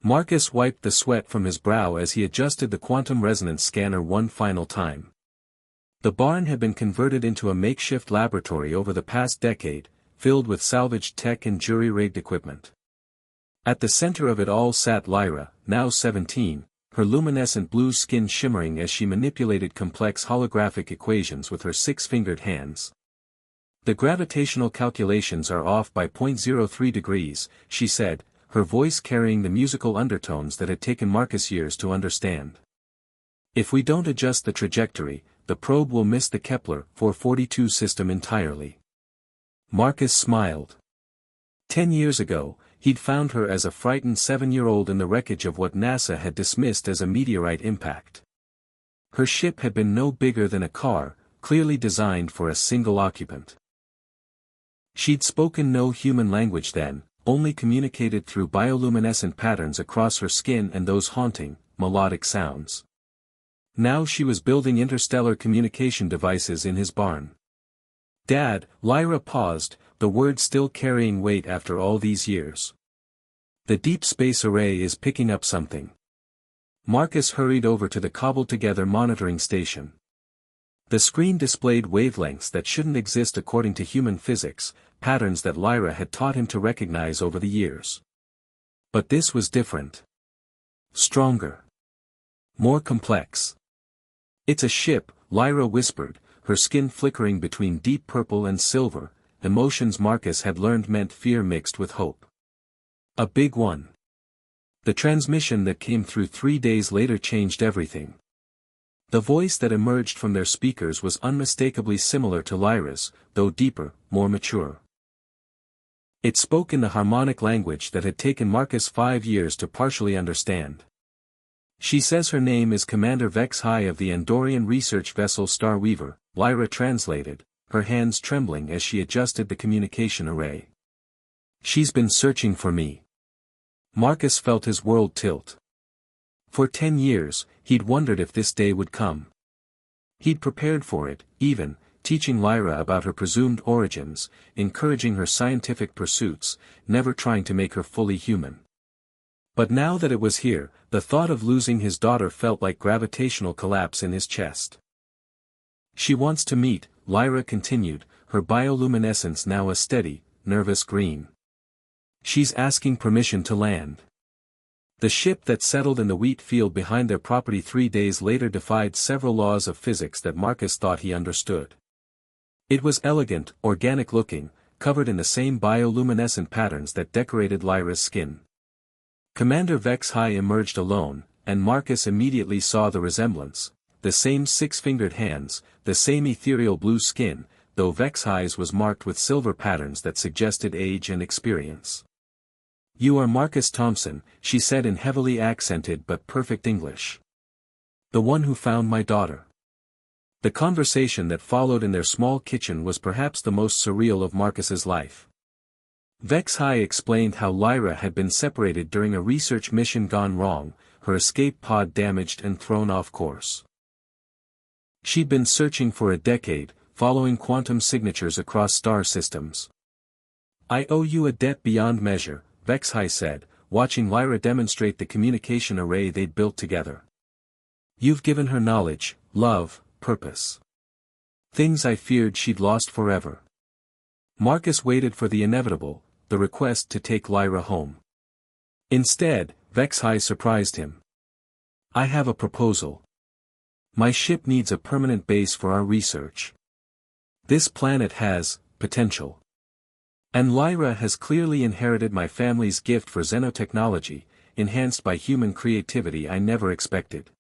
Marcus wiped the sweat from his brow as he adjusted the quantum resonance scanner one final time. The barn had been converted into a makeshift laboratory over the past decade, filled with salvaged tech and jury-rigged equipment. At the center of it all sat Lyra, now 17, her luminescent blue skin shimmering as she manipulated complex holographic equations with her six-fingered hands. "The gravitational calculations are off by 0.03 degrees, she said, her voice carrying the musical undertones that had taken Marcus years to understand. "If we don't adjust the trajectory, the probe will miss the Kepler 442 system entirely." Marcus smiled. 10 years ago, he'd found her as a frightened 7-year-old in the wreckage of what NASA had dismissed as a meteorite impact. Her ship had been no bigger than a car, clearly designed for a single occupant. She'd spoken no human language then, only communicated through bioluminescent patterns across her skin and those haunting, melodic sounds. Now she was building interstellar communication devices in his barn. "Dad," Lyra paused, the word still carrying weight after all these years. "The deep space array is picking up something." Marcus hurried over to the cobbled-together monitoring station. The screen displayed wavelengths that shouldn't exist according to human physics, patterns that Lyra had taught him to recognize over the years. But this was different. Stronger. More complex. "It's a ship," Lyra whispered, her skin flickering between deep purple and silver, emotions Marcus had learned meant fear mixed with hope. "A big one." The transmission that came through 3 days later changed everything. The voice that emerged from their speakers was unmistakably similar to Lyra's, though deeper, more mature. It spoke in the harmonic language that had taken Marcus 5 years to partially understand. "She says her name is Commander Vex-High of the Andorian research vessel Star Weaver," Lyra translated, her hands trembling as she adjusted the communication array. "She's been searching for me." Marcus felt his world tilt. For 10 years, he'd wondered if this day would come. He'd prepared for it, even, teaching Lyra about her presumed origins, encouraging her scientific pursuits, never trying to make her fully human. But now that it was here, the thought of losing his daughter felt like gravitational collapse in his chest. "She wants to meet," Lyra continued, her bioluminescence now a steady, nervous green. "She's asking permission to land." The ship that settled in the wheat field behind their property 3 days later defied several laws of physics that Marcus thought he understood. It was elegant, organic-looking, covered in the same bioluminescent patterns that decorated Lyra's skin. Commander Vex-High emerged alone, and Marcus immediately saw the resemblance: the same six-fingered hands, the same ethereal blue skin, though Vex-High's was marked with silver patterns that suggested age and experience. "You are Marcus Thompson," she said in heavily accented but perfect English. "The one who found my daughter." The conversation that followed in their small kitchen was perhaps the most surreal of Marcus's life. Vex-High explained how Lyra had been separated during a research mission gone wrong, her escape pod damaged and thrown off course. She'd been searching for a decade, following quantum signatures across star systems. "I owe you a debt beyond measure," Vex-High said, watching Lyra demonstrate the communication array they'd built together. "You've given her knowledge, love, purpose. Things I feared she'd lost forever." Marcus waited for the inevitable, the request to take Lyra home. Instead, Vex-High surprised him. "I have a proposal. My ship needs a permanent base for our research. This planet has potential. And Lyra has clearly inherited my family's gift for xenotechnology, enhanced by human creativity I never expected."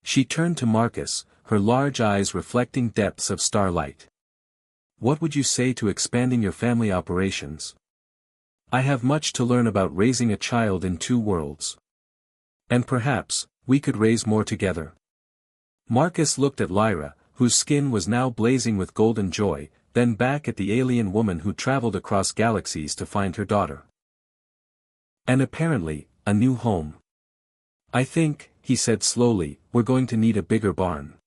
She turned to Marcus, her large eyes reflecting depths of starlight. "What would you say to expanding your family operations? I have much to learn about raising a child in 2 worlds. And perhaps, we could raise more together." Marcus looked at Lyra, whose skin was now blazing with golden joy, then back at the alien woman who traveled across galaxies to find her daughter. "And apparently, a new home. I think," he said slowly, "we're going to need a bigger barn."